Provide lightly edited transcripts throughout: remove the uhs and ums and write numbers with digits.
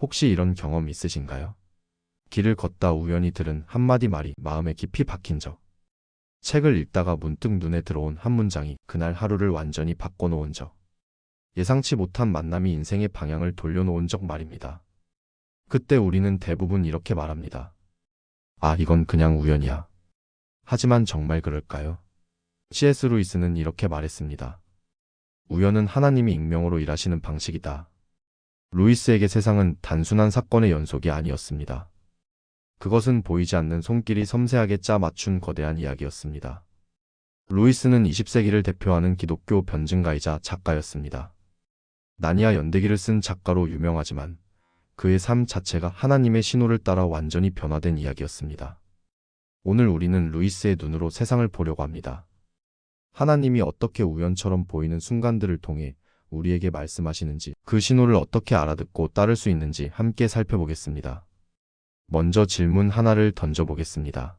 혹시 이런 경험 있으신가요? 길을 걷다 우연히 들은 한마디 말이 마음에 깊이 박힌 적. 책을 읽다가 문득 눈에 들어온 한 문장이 그날 하루를 완전히 바꿔놓은 적. 예상치 못한 만남이 인생의 방향을 돌려놓은 적 말입니다. 그때 우리는 대부분 이렇게 말합니다. 아, 이건 그냥 우연이야. 하지만 정말 그럴까요? C.S. 루이스는 이렇게 말했습니다. 우연은 하나님이 익명으로 일하시는 방식이다. 루이스에게 세상은 단순한 사건의 연속이 아니었습니다. 그것은 보이지 않는 손길이 섬세하게 짜 맞춘 거대한 이야기였습니다. 루이스는 20세기를 대표하는 기독교 변증가이자 작가였습니다. 나니아 연대기를 쓴 작가로 유명하지만 그의 삶 자체가 하나님의 신호를 따라 완전히 변화된 이야기였습니다. 오늘 우리는 루이스의 눈으로 세상을 보려고 합니다. 하나님이 어떻게 우연처럼 보이는 순간들을 통해 우리에게 말씀하시는지, 그 신호를 어떻게 알아듣고 따를 수 있는지 함께 살펴보겠습니다. 먼저 질문 하나를 던져보겠습니다.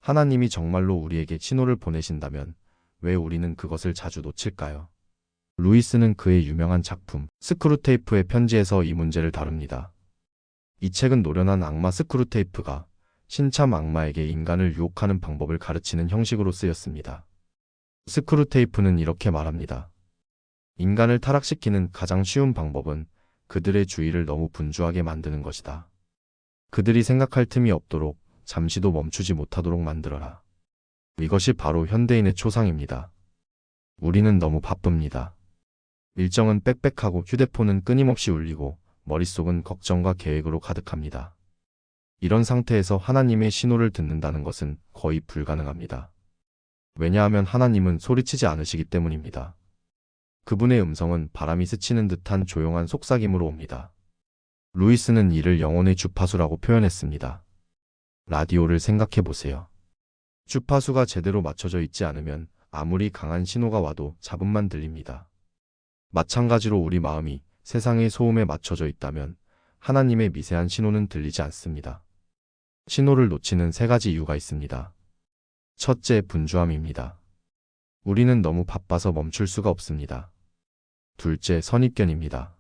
하나님이 정말로 우리에게 신호를 보내신다면 왜 우리는 그것을 자주 놓칠까요? 루이스는 그의 유명한 작품 스크루테이프의 편지에서 이 문제를 다룹니다. 이 책은 노련한 악마 스크루테이프가 신참 악마에게 인간을 유혹하는 방법을 가르치는 형식으로 쓰였습니다. 스크루테이프는 이렇게 말합니다. 인간을 타락시키는 가장 쉬운 방법은 그들의 주의를 너무 분주하게 만드는 것이다. 그들이 생각할 틈이 없도록, 잠시도 멈추지 못하도록 만들어라. 이것이 바로 현대인의 초상입니다. 우리는 너무 바쁩니다. 일정은 빽빽하고 휴대폰은 끊임없이 울리고 머릿속은 걱정과 계획으로 가득합니다. 이런 상태에서 하나님의 신호를 듣는다는 것은 거의 불가능합니다. 왜냐하면 하나님은 소리치지 않으시기 때문입니다. 그분의 음성은 바람이 스치는 듯한 조용한 속삭임으로 옵니다. 루이스는 이를 영혼의 주파수라고 표현했습니다. 라디오를 생각해 보세요. 주파수가 제대로 맞춰져 있지 않으면 아무리 강한 신호가 와도 잡음만 들립니다. 마찬가지로 우리 마음이 세상의 소음에 맞춰져 있다면 하나님의 미세한 신호는 들리지 않습니다. 신호를 놓치는 세 가지 이유가 있습니다. 첫째, 분주함입니다. 우리는 너무 바빠서 멈출 수가 없습니다. 둘째, 선입견입니다.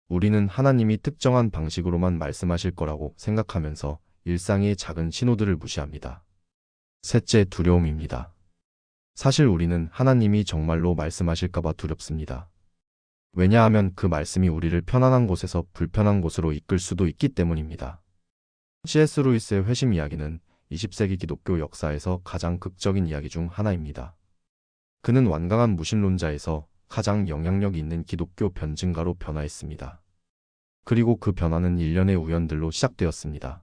우리는 하나님이 특정한 방식으로만 말씀하실 거라고 생각하면서 일상의 작은 신호들을 무시합니다. 셋째, 두려움입니다. 사실 우리는 하나님이 정말로 말씀하실까봐 두렵습니다. 왜냐하면 그 말씀이 우리를 편안한 곳에서 불편한 곳으로 이끌 수도 있기 때문입니다. C.S. 루이스의 회심 이야기는 20세기 기독교 역사에서 가장 극적인 이야기 중 하나입니다. 그는 완강한 무신론자에서 가장 영향력 있는 기독교 변증가로 변화했습니다. 그리고 그 변화는 일련의 우연들로 시작되었습니다.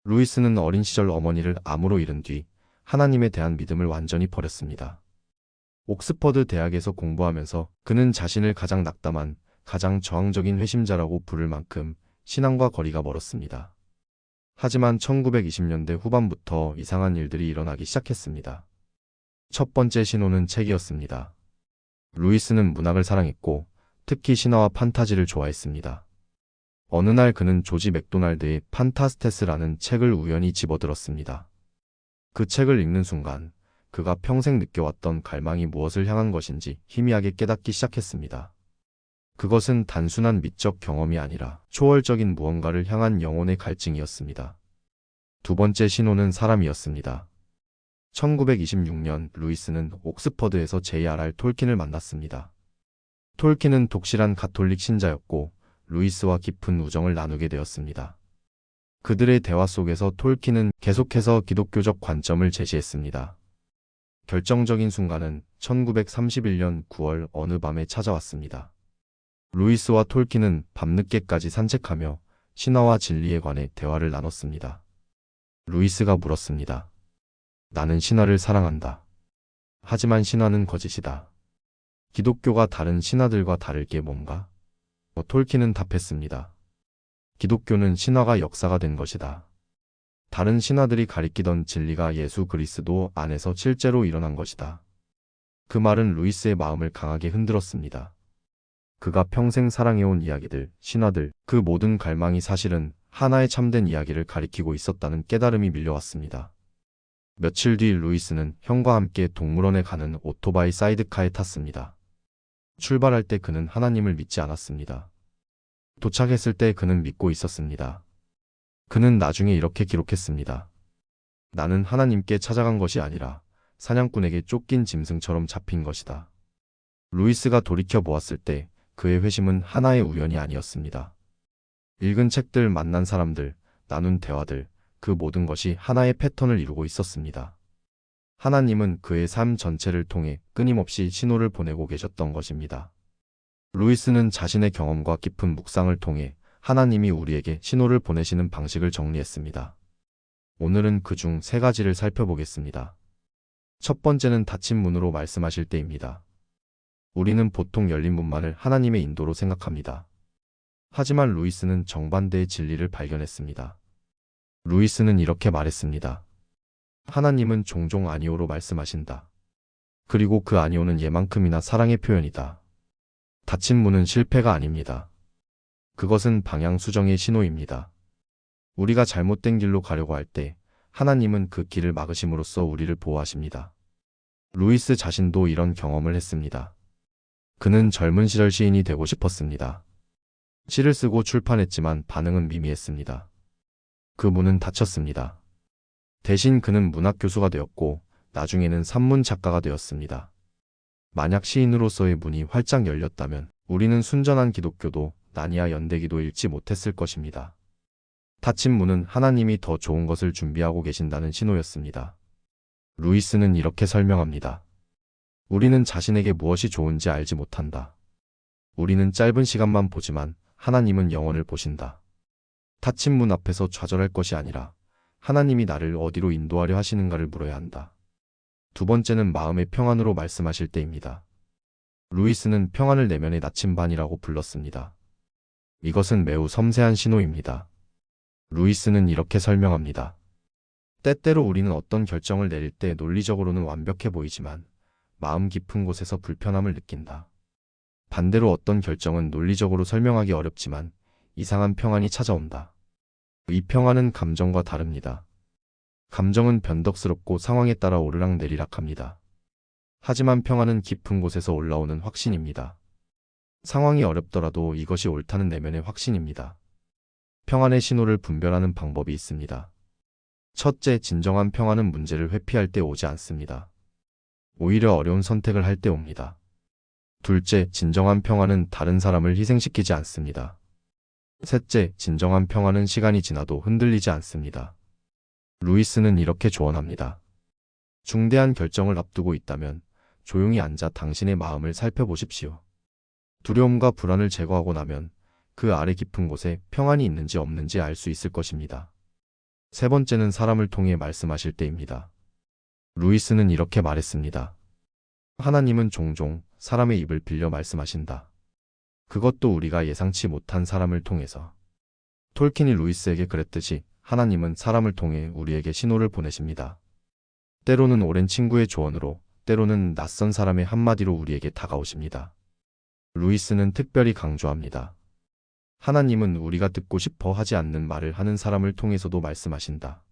루이스는 어린 시절 어머니를 암으로 잃은 뒤 하나님에 대한 믿음을 완전히 버렸습니다. 옥스퍼드 대학에서 공부하면서 그는 자신을 가장 낙담한, 가장 저항적인 회심자라고 부를 만큼 신앙과 거리가 멀었습니다. 하지만 1920년대 후반부터 이상한 일들이 일어나기 시작했습니다. 첫 번째 신호는 책이었습니다. 루이스는 문학을 사랑했고 특히 신화와 판타지를 좋아했습니다. 어느 날 그는 조지 맥도날드의 판타스테스라는 책을 우연히 집어들었습니다. 그 책을 읽는 순간 그가 평생 느껴왔던 갈망이 무엇을 향한 것인지 희미하게 깨닫기 시작했습니다. 그것은 단순한 미적 경험이 아니라 초월적인 무언가를 향한 영혼의 갈증이었습니다. 두 번째 신호는 사람이었습니다. 1926년 루이스는 옥스퍼드에서 J.R.R. 톨킨을 만났습니다. 톨킨은 독실한 가톨릭 신자였고 루이스와 깊은 우정을 나누게 되었습니다. 그들의 대화 속에서 톨킨은 계속해서 기독교적 관점을 제시했습니다. 결정적인 순간은 1931년 9월 어느 밤에 찾아왔습니다. 루이스와 톨킨은 밤늦게까지 산책하며 신화와 진리에 관해 대화를 나눴습니다. 루이스가 물었습니다. 나는 신화를 사랑한다. 하지만 신화는 거짓이다. 기독교가 다른 신화들과 다를 게 뭔가? 톨킨은 답했습니다. 기독교는 신화가 역사가 된 것이다. 다른 신화들이 가리키던 진리가 예수 그리스도 안에서 실제로 일어난 것이다. 그 말은 루이스의 마음을 강하게 흔들었습니다. 그가 평생 사랑해온 이야기들, 신화들, 그 모든 갈망이 사실은 하나의 참된 이야기를 가리키고 있었다는 깨달음이 밀려왔습니다. 며칠 뒤 루이스는 형과 함께 동물원에 가는 오토바이 사이드카에 탔습니다. 출발할 때 그는 하나님을 믿지 않았습니다. 도착했을 때 그는 믿고 있었습니다. 그는 나중에 이렇게 기록했습니다. 나는 하나님께 찾아간 것이 아니라 사냥꾼에게 쫓긴 짐승처럼 잡힌 것이다. 루이스가 돌이켜 보았을 때 그의 회심은 하나의 우연이 아니었습니다. 읽은 책들, 만난 사람들, 나눈 대화들, 그 모든 것이 하나의 패턴을 이루고 있었습니다. 하나님은 그의 삶 전체를 통해 끊임없이 신호를 보내고 계셨던 것입니다. 루이스는 자신의 경험과 깊은 묵상을 통해 하나님이 우리에게 신호를 보내시는 방식을 정리했습니다. 오늘은 그중 3가지를 살펴보겠습니다. 첫 번째는 닫힌 문으로 말씀하실 때입니다. 우리는 보통 열린 문만을 하나님의 인도로 생각합니다. 하지만 루이스는 정반대의 진리를 발견했습니다. 루이스는 이렇게 말했습니다. 하나님은 종종 아니오로 말씀하신다. 그리고 그 아니오는 예만큼이나 사랑의 표현이다. 닫힌 문은 실패가 아닙니다. 그것은 방향 수정의 신호입니다. 우리가 잘못된 길로 가려고 할 때 하나님은 그 길을 막으심으로써 우리를 보호하십니다. 루이스 자신도 이런 경험을 했습니다. 그는 젊은 시절 시인이 되고 싶었습니다. 시를 쓰고 출판했지만 반응은 미미했습니다. 그 문은 닫혔습니다. 대신 그는 문학 교수가 되었고 나중에는 산문 작가가 되었습니다. 만약 시인으로서의 문이 활짝 열렸다면 우리는 순전한 기독교도 나니아 연대기도 읽지 못했을 것입니다. 닫힌 문은 하나님이 더 좋은 것을 준비하고 계신다는 신호였습니다. 루이스는 이렇게 설명합니다. 우리는 자신에게 무엇이 좋은지 알지 못한다. 우리는 짧은 시간만 보지만 하나님은 영원을 보신다. 닫힌 문 앞에서 좌절할 것이 아니라 하나님이 나를 어디로 인도하려 하시는가를 물어야 한다. 두 번째는 마음의 평안으로 말씀하실 때입니다. 루이스는 평안을 내면의 나침반이라고 불렀습니다. 이것은 매우 섬세한 신호입니다. 루이스는 이렇게 설명합니다. 때때로 우리는 어떤 결정을 내릴 때 논리적으로는 완벽해 보이지만 마음 깊은 곳에서 불편함을 느낀다. 반대로 어떤 결정은 논리적으로 설명하기 어렵지만 이상한 평안이 찾아온다. 이 평안은 감정과 다릅니다. 감정은 변덕스럽고 상황에 따라 오르락내리락합니다. 하지만 평안은 깊은 곳에서 올라오는 확신입니다. 상황이 어렵더라도 이것이 옳다는 내면의 확신입니다. 평안의 신호를 분별하는 방법이 있습니다. 첫째, 진정한 평안은 문제를 회피할 때 오지 않습니다. 오히려 어려운 선택을 할 때 옵니다. 둘째, 진정한 평안은 다른 사람을 희생시키지 않습니다. 셋째, 진정한 평안은 시간이 지나도 흔들리지 않습니다. 루이스는 이렇게 조언합니다. 중대한 결정을 앞두고 있다면 조용히 앉아 당신의 마음을 살펴보십시오. 두려움과 불안을 제거하고 나면 그 아래 깊은 곳에 평안이 있는지 없는지 알 수 있을 것입니다. 세 번째는 사람을 통해 말씀하실 때입니다. 루이스는 이렇게 말했습니다. 하나님은 종종 사람의 입을 빌려 말씀하신다. 그것도 우리가 예상치 못한 사람을 통해서. 톨킨이 루이스에게 그랬듯이 하나님은 사람을 통해 우리에게 신호를 보내십니다. 때로는 오랜 친구의 조언으로, 때로는 낯선 사람의 한마디로 우리에게 다가오십니다. 루이스는 특별히 강조합니다. 하나님은 우리가 듣고 싶어 하지 않는 말을 하는 사람을 통해서도 말씀하신다.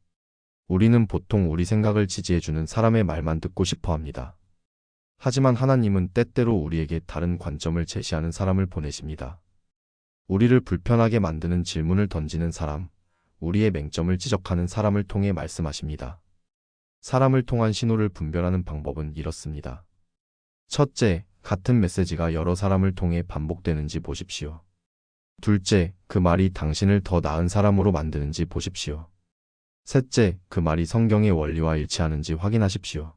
우리는 보통 우리 생각을 지지해주는 사람의 말만 듣고 싶어 합니다. 하지만 하나님은 때때로 우리에게 다른 관점을 제시하는 사람을 보내십니다. 우리를 불편하게 만드는 질문을 던지는 사람, 우리의 맹점을 지적하는 사람을 통해 말씀하십니다. 사람을 통한 신호를 분별하는 방법은 이렇습니다. 첫째, 같은 메시지가 여러 사람을 통해 반복되는지 보십시오. 둘째, 그 말이 당신을 더 나은 사람으로 만드는지 보십시오. 셋째, 그 말이 성경의 원리와 일치하는지 확인하십시오.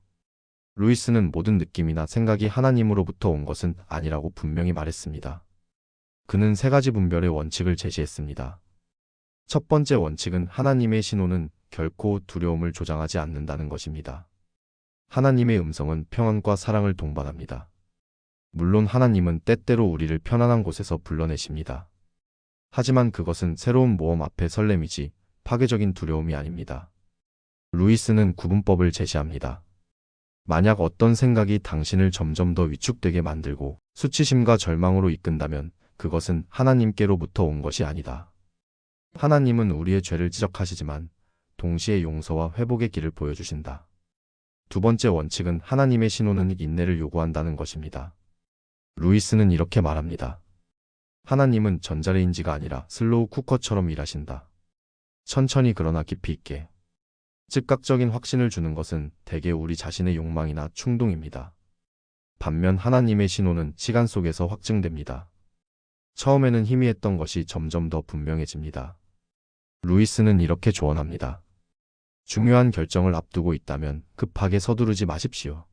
루이스는 모든 느낌이나 생각이 하나님으로부터 온 것은 아니라고 분명히 말했습니다. 그는 3가지 분별의 원칙을 제시했습니다. 첫 번째 원칙은 하나님의 신호는 결코 두려움을 조장하지 않는다는 것입니다. 하나님의 음성은 평안과 사랑을 동반합니다. 물론 하나님은 때때로 우리를 편안한 곳에서 불러내십니다. 하지만 그것은 새로운 모험 앞의 설렘이지 파괴적인 두려움이 아닙니다. 루이스는 구분법을 제시합니다. 만약 어떤 생각이 당신을 점점 더 위축되게 만들고 수치심과 절망으로 이끈다면 그것은 하나님께로부터 온 것이 아니다. 하나님은 우리의 죄를 지적하시지만 동시에 용서와 회복의 길을 보여주신다. 두 번째 원칙은 하나님의 신호는 인내를 요구한다는 것입니다. 루이스는 이렇게 말합니다. 하나님은 전자레인지가 아니라 슬로우 쿠커처럼 일하신다. 천천히 그러나 깊이 있게. 즉각적인 확신을 주는 것은 대개 우리 자신의 욕망이나 충동입니다. 반면 하나님의 신호는 시간 속에서 확증됩니다. 처음에는 희미했던 것이 점점 더 분명해집니다. 루이스는 이렇게 조언합니다. 중요한 결정을 앞두고 있다면 급하게 서두르지 마십시오.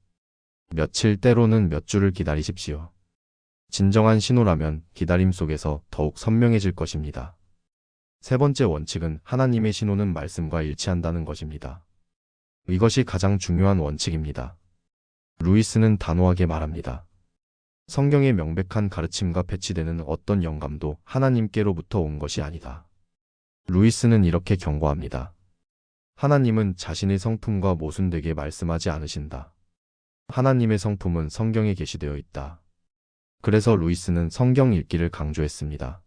며칠 때로는 몇 주를 기다리십시오. 진정한 신호라면 기다림 속에서 더욱 선명해질 것입니다. 세 번째 원칙은 하나님의 신호는 말씀과 일치한다는 것입니다. 이것이 가장 중요한 원칙입니다. 루이스는 단호하게 말합니다. 성경의 명백한 가르침과 배치되는 어떤 영감도 하나님께로부터 온 것이 아니다. 루이스는 이렇게 경고합니다. 하나님은 자신의 성품과 모순되게 말씀하지 않으신다. 하나님의 성품은 성경에 게시되어 있다. 그래서 루이스는 성경 읽기를 강조했습니다.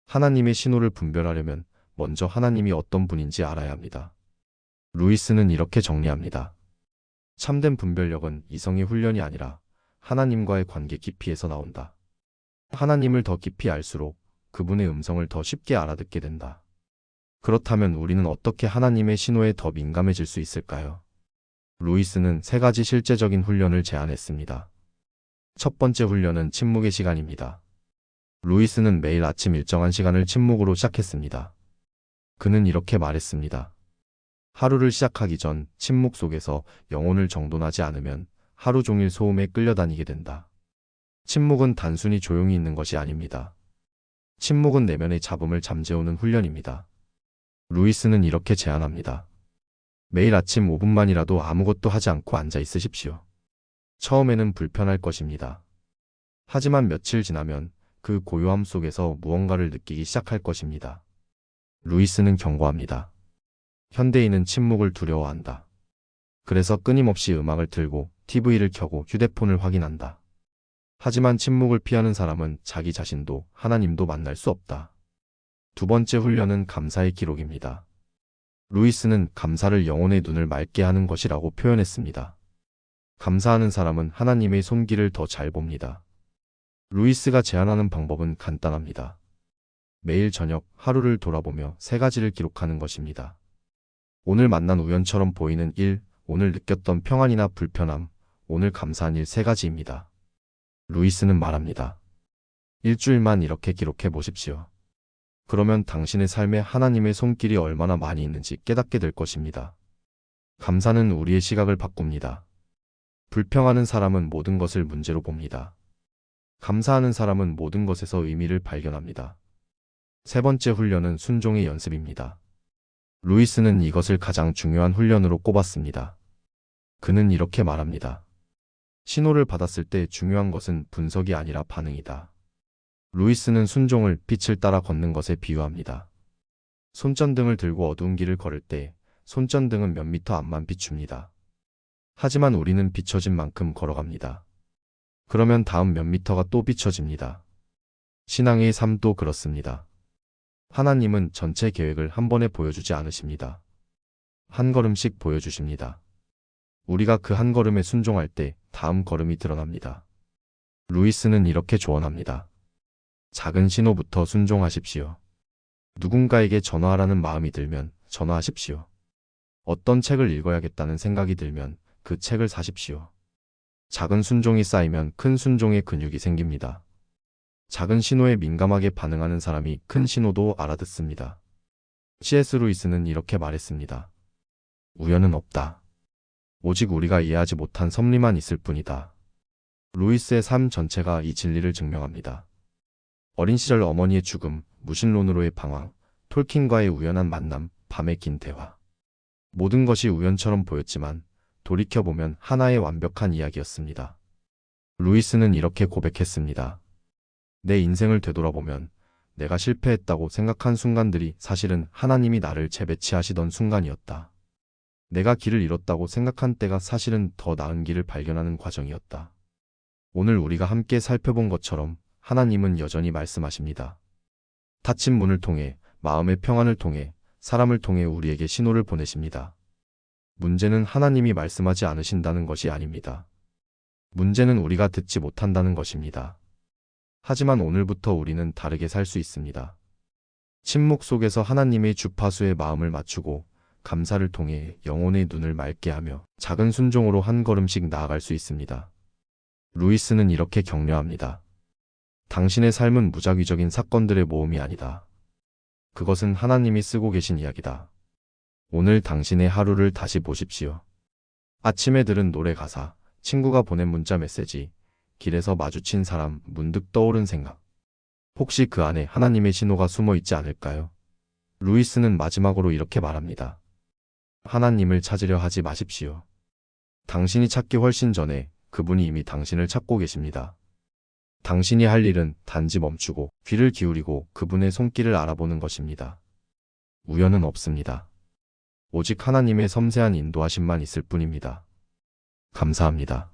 하나님의 신호를 분별하려면 먼저 하나님이 어떤 분인지 알아야 합니다. 루이스는 이렇게 정리합니다. 참된 분별력은 이성의 훈련이 아니라 하나님과의 관계 깊이에서 나온다. 하나님을 더 깊이 알수록 그분의 음성을 더 쉽게 알아듣게 된다. 그렇다면 우리는 어떻게 하나님의 신호에 더 민감해질 수 있을까요? 루이스는 세 가지 실제적인 훈련을 제안했습니다. 첫 번째 훈련은 침묵의 시간입니다. 루이스는 매일 아침 일정한 시간을 침묵으로 시작했습니다. 그는 이렇게 말했습니다. 하루를 시작하기 전 침묵 속에서 영혼을 정돈하지 않으면 하루 종일 소음에 끌려다니게 된다. 침묵은 단순히 조용히 있는 것이 아닙니다. 침묵은 내면의 잡음을 잠재우는 훈련입니다. 루이스는 이렇게 제안합니다. 매일 아침 5분만이라도 아무것도 하지 않고 앉아 있으십시오. 처음에는 불편할 것입니다. 하지만 며칠 지나면 그 고요함 속에서 무언가를 느끼기 시작할 것입니다. 루이스는 경고합니다. 현대인은 침묵을 두려워한다. 그래서 끊임없이 음악을 틀고 TV를 켜고 휴대폰을 확인한다. 하지만 침묵을 피하는 사람은 자기 자신도 하나님도 만날 수 없다. 두 번째 훈련은 감사의 기록입니다. 루이스는 감사를 영혼의 눈을 맑게 하는 것이라고 표현했습니다. 감사하는 사람은 하나님의 손길을 더 잘 봅니다. 루이스가 제안하는 방법은 간단합니다. 매일 저녁 하루를 돌아보며 세 가지를 기록하는 것입니다. 오늘 만난 우연처럼 보이는 일, 오늘 느꼈던 평안이나 불편함, 오늘 감사한 일 세 가지입니다. 루이스는 말합니다. 일주일만 이렇게 기록해 보십시오. 그러면 당신의 삶에 하나님의 손길이 얼마나 많이 있는지 깨닫게 될 것입니다. 감사는 우리의 시각을 바꿉니다. 불평하는 사람은 모든 것을 문제로 봅니다. 감사하는 사람은 모든 것에서 의미를 발견합니다. 세 번째 훈련은 순종의 연습입니다. 루이스는 이것을 가장 중요한 훈련으로 꼽았습니다. 그는 이렇게 말합니다. 신호를 받았을 때 중요한 것은 분석이 아니라 반응이다. 루이스는 순종을 빛을 따라 걷는 것에 비유합니다. 손전등을 들고 어두운 길을 걸을 때 손전등은 몇 미터 앞만 비춥니다. 하지만 우리는 비춰진 만큼 걸어갑니다. 그러면 다음 몇 미터가 또 비춰집니다. 신앙의 삶도 그렇습니다. 하나님은 전체 계획을 한 번에 보여주지 않으십니다. 한 걸음씩 보여주십니다. 우리가 그 한 걸음에 순종할 때 다음 걸음이 드러납니다. 루이스는 이렇게 조언합니다. 작은 신호부터 순종하십시오. 누군가에게 전화하라는 마음이 들면 전화하십시오. 어떤 책을 읽어야겠다는 생각이 들면 그 책을 사십시오. 작은 순종이 쌓이면 큰 순종의 근육이 생깁니다. 작은 신호에 민감하게 반응하는 사람이 큰 신호도 알아듣습니다. C.S. 루이스는 이렇게 말했습니다. 우연은 없다. 오직 우리가 이해하지 못한 섭리만 있을 뿐이다. 루이스의 삶 전체가 이 진리를 증명합니다. 어린 시절 어머니의 죽음, 무신론으로의 방황, 톨킨과의 우연한 만남, 밤의 긴 대화. 모든 것이 우연처럼 보였지만 돌이켜보면 하나의 완벽한 이야기였습니다. 루이스는 이렇게 고백했습니다. 내 인생을 되돌아보면 내가 실패했다고 생각한 순간들이 사실은 하나님이 나를 재배치하시던 순간이었다. 내가 길을 잃었다고 생각한 때가 사실은 더 나은 길을 발견하는 과정이었다. 오늘 우리가 함께 살펴본 것처럼 하나님은 여전히 말씀하십니다. 닫힌 문을 통해, 마음의 평안을 통해, 사람을 통해 우리에게 신호를 보내십니다. 문제는 하나님이 말씀하지 않으신다는 것이 아닙니다. 문제는 우리가 듣지 못한다는 것입니다. 하지만 오늘부터 우리는 다르게 살 수 있습니다. 침묵 속에서 하나님의 주파수에 마음을 맞추고 감사를 통해 영혼의 눈을 맑게 하며 작은 순종으로 한 걸음씩 나아갈 수 있습니다. 루이스는 이렇게 격려합니다. 당신의 삶은 무작위적인 사건들의 모험이 아니다. 그것은 하나님이 쓰고 계신 이야기다. 오늘 당신의 하루를 다시 보십시오. 아침에 들은 노래 가사, 친구가 보낸 문자 메시지, 길에서 마주친 사람, 문득 떠오른 생각. 혹시 그 안에 하나님의 신호가 숨어 있지 않을까요? 루이스는 마지막으로 이렇게 말합니다. 하나님을 찾으려 하지 마십시오. 당신이 찾기 훨씬 전에 그분이 이미 당신을 찾고 계십니다. 당신이 할 일은 단지 멈추고 귀를 기울이고 그분의 손길을 알아보는 것입니다. 우연은 없습니다. 오직 하나님의 섬세한 인도하심만 있을 뿐입니다. 감사합니다.